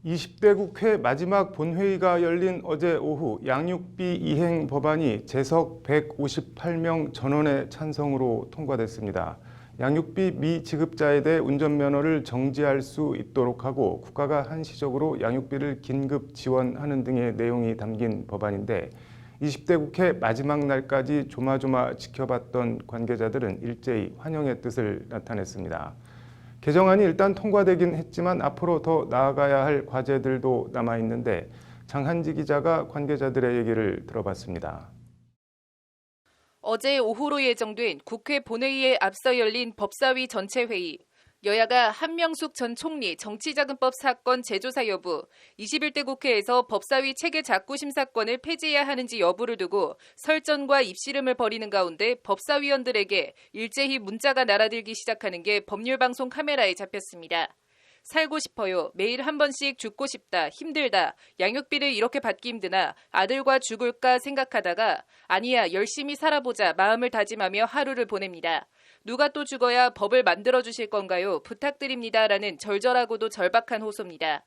20대 국회 마지막 본회의가 열린 어제 오후 양육비 이행 법안이 재석 158명 전원의 찬성으로 통과됐습니다. 양육비 미지급자에 대해 운전면허를 정지할 수 있도록 하고 국가가 한시적으로 양육비를 긴급 지원하는 등의 내용이 담긴 법안인데 20대 국회 마지막 날까지 조마조마 지켜봤던 관계자들은 일제히 환영의 뜻을 나타냈습니다. 개정안이 일단 통과되긴 했지만 앞으로 더 나아가야 할 과제들도 남아있는데 장한지 기자가 관계자들의 얘기를 들어봤습니다. 어제 오후로 예정된 국회 본회의에 앞서 열린 법사위 전체 회의. 여야가 한명숙 전 총리 정치자금법 사건 재조사 여부, 21대 국회에서 법사위 체계 작구 심사권을 폐지해야 하는지 여부를 두고 설전과 입씨름을 벌이는 가운데 법사위원들에게 일제히 문자가 날아들기 시작하는 게 법률방송 카메라에 잡혔습니다. 살고 싶어요. 매일 한 번씩 죽고 싶다. 힘들다. 양육비를 이렇게 받기 힘드나 아들과 죽을까 생각하다가 아니야 열심히 살아보자 마음을 다짐하며 하루를 보냅니다. 누가 또 죽어야 법을 만들어주실 건가요? 부탁드립니다라는 절절하고도 절박한 호소입니다.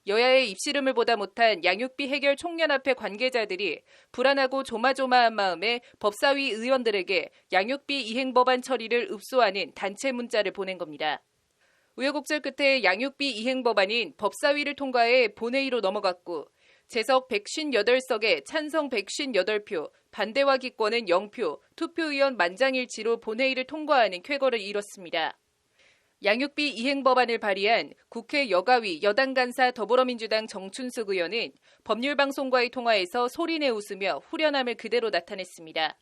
여야의 입씨름을 보다 못한 양육비 해결 총연합회 관계자들이 불안하고 조마조마한 마음에 법사위 의원들에게 양육비 이행 법안 처리를 읍소하는 단체 문자를 보낸 겁니다. 우여곡절 끝에 양육비 이행 법안인 법사위를 통과해 본회의로 넘어갔고 재석 158석에 찬성 158표, 반대와 기권은 0표, 투표의원 만장일치로 본회의를 통과하는 쾌거를 이뤘습니다. 양육비 이행 법안을 발의한 국회 여가위 여당 간사 더불어민주당 정춘숙 의원은 법률방송과의 통화에서 소리내 웃으며 후련함을 그대로 나타냈습니다.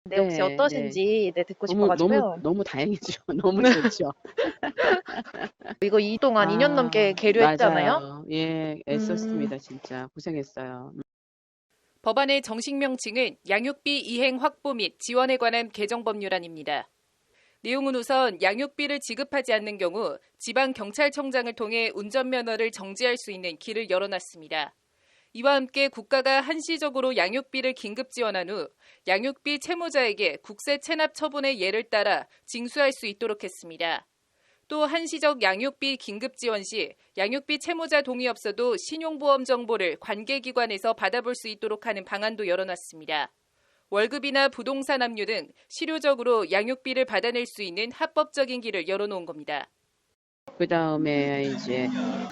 네, 혹시 네, 네. 어떠신지 듣고 너무, 너무, 싶어가지고요. 너무 다행이죠. 너무 좋죠. 이거 이 동안 2년 넘게 계류했잖아요. 맞아요. 예, 애썼습니다. 진짜. 고생했어요. 법안의 정식 명칭은 양육비 이행 확보 및 지원에 관한 개정 법률안입니다. 내용은 우선 양육비를 지급하지 않는 경우 지방경찰청장을 통해 운전면허를 정지할 수 있는 길을 열어놨습니다. 이와 함께 국가가 한시적으로 양육비를 긴급 지원한 후 양육비 채무자에게 국세 체납 처분의 예를 따라 징수할 수 있도록 했습니다. 또 한시적 양육비 긴급 지원 시 양육비 채무자 동의 없어도 신용보험 정보를 관계기관에서 받아볼 수 있도록 하는 방안도 열어놨습니다. 월급이나 부동산 압류 등 실효적으로 양육비를 받아낼 수 있는 합법적인 길을 열어놓은 겁니다. 그 다음에 이제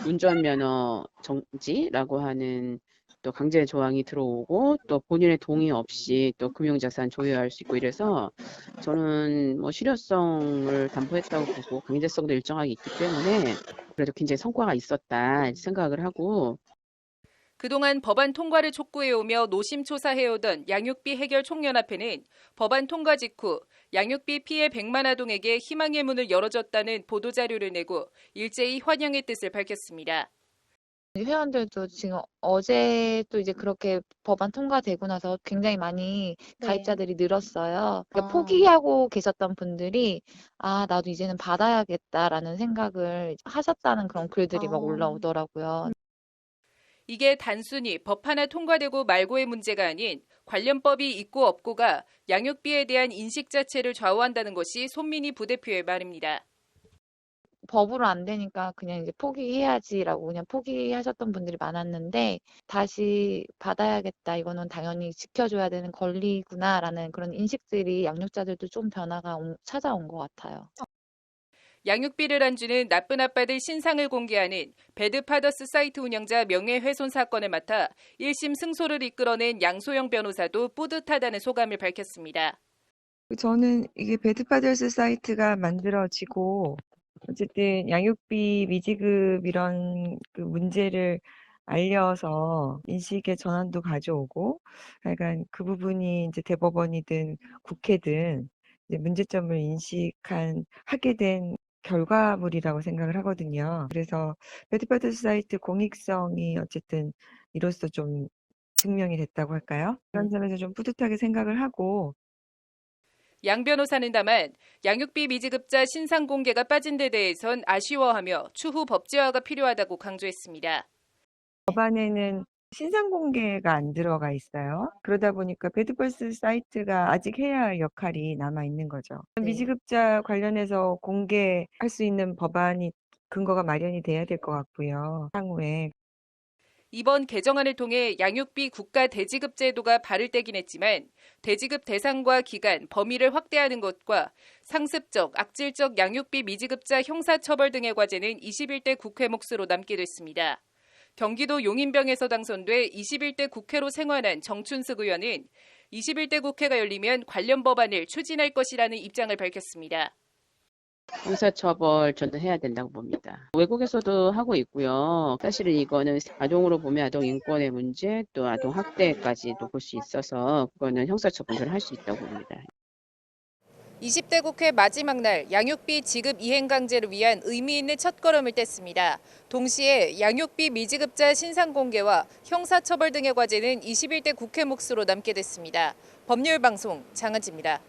운전면허 정지라고 하는 또 강제 조항이 들어오고 또 본인의 동의 없이 또 금융자산 조회할 수 있고 이래서 저는 뭐 실효성을 담보했다고 보고 강제성도 일정하게 있기 때문에 그래도 굉장히 성과가 있었다 생각을 하고 그동안 법안 통과를 촉구해오며 노심초사해오던 양육비 해결 총연합회는 법안 통과 직후 양육비 피해 100만 아동에게 희망의 문을 열어줬다는 보도자료를 내고 일제히 환영의 뜻을 밝혔습니다. 회원들도 지금 어제 또 이제 그렇게 법안 통과되고 나서 굉장히 많이 가입자들이 늘었어요. 그러니까 포기하고 계셨던 분들이 아, 나도 이제는 받아야겠다라는 생각을 하셨다는 그런 글들이 막 올라오더라고요. 이게 단순히 법 하나 통과되고 말고의 문제가 아닌 관련법이 있고 없고가 양육비에 대한 인식 자체를 좌우한다는 것이 손민희 부대표의 말입니다. 법으로 안 되니까 그냥 이제 포기해야지라고 그냥 포기하셨던 분들이 많았는데 다시 받아야겠다. 이거는 당연히 지켜줘야 되는 권리구나라는 그런 인식들이 양육자들도 좀 변화가 찾아온 것 같아요. 양육비를 안 주는 나쁜 아빠들 신상을 공개하는 배드파더스 사이트 운영자 명예훼손 사건을 맡아 1심 승소를 이끌어낸 양소영 변호사도 뿌듯하다는 소감을 밝혔습니다. 저는 이게 배드파더스 사이트가 만들어지고 어쨌든 양육비 미지급 이런 그 문제를 알려서 인식의 전환도 가져오고 약간 그 부분이 이제 대법원이든 국회든 이제 문제점을 하게 된 결과물이라고 생각을 하거든요. 그래서 배드파더스 사이트 공익성이 어쨌든 이로써 좀 증명이 됐다고 할까요? 그런 점에서 좀 뿌듯하게 생각을 하고 양 변호사는 다만 양육비 미지급자 신상 공개가 빠진 데 대해선 아쉬워하며 추후 법제화가 필요하다고 강조했습니다. 법안에는 신상 공개가 안 들어가 있어요. 그러다 보니까 배드버스 사이트가 아직 해야 할 역할이 남아 있는 거죠. 네. 미지급자 관련해서 공개할 수 있는 법안이 근거가 마련이 돼야 될 것 같고요. 향후에. 이번 개정안을 통해 양육비 국가 대지급 제도가 발을되긴 했지만 대지급 대상과 기간, 범위를 확대하는 것과 상습적, 악질적 양육비 미지급자 형사처벌 등의 과제는 21대 국회 몫으로 남게 됐습니다. 경기도 용인병에서 당선돼 21대 국회로 생환한 정춘숙 의원은 21대 국회가 열리면 관련 법안을 추진할 것이라는 입장을 밝혔습니다. 형사처벌 저는 해야 된다고 봅니다. 외국에서도 하고 있고요. 사실은 이거는 아동으로 보면 아동 인권의 문제, 또 아동 학대까지도 볼 수 있어서 그거는 형사처벌을 할 수 있다고 봅니다. 20대 국회 마지막 날 양육비 지급 이행 강제를 위한 의미 있는 첫걸음을 뗐습니다. 동시에 양육비 미지급자 신상 공개와 형사처벌 등의 과제는 21대 국회 몫으로 남게 됐습니다. 법률방송 장은지입니다.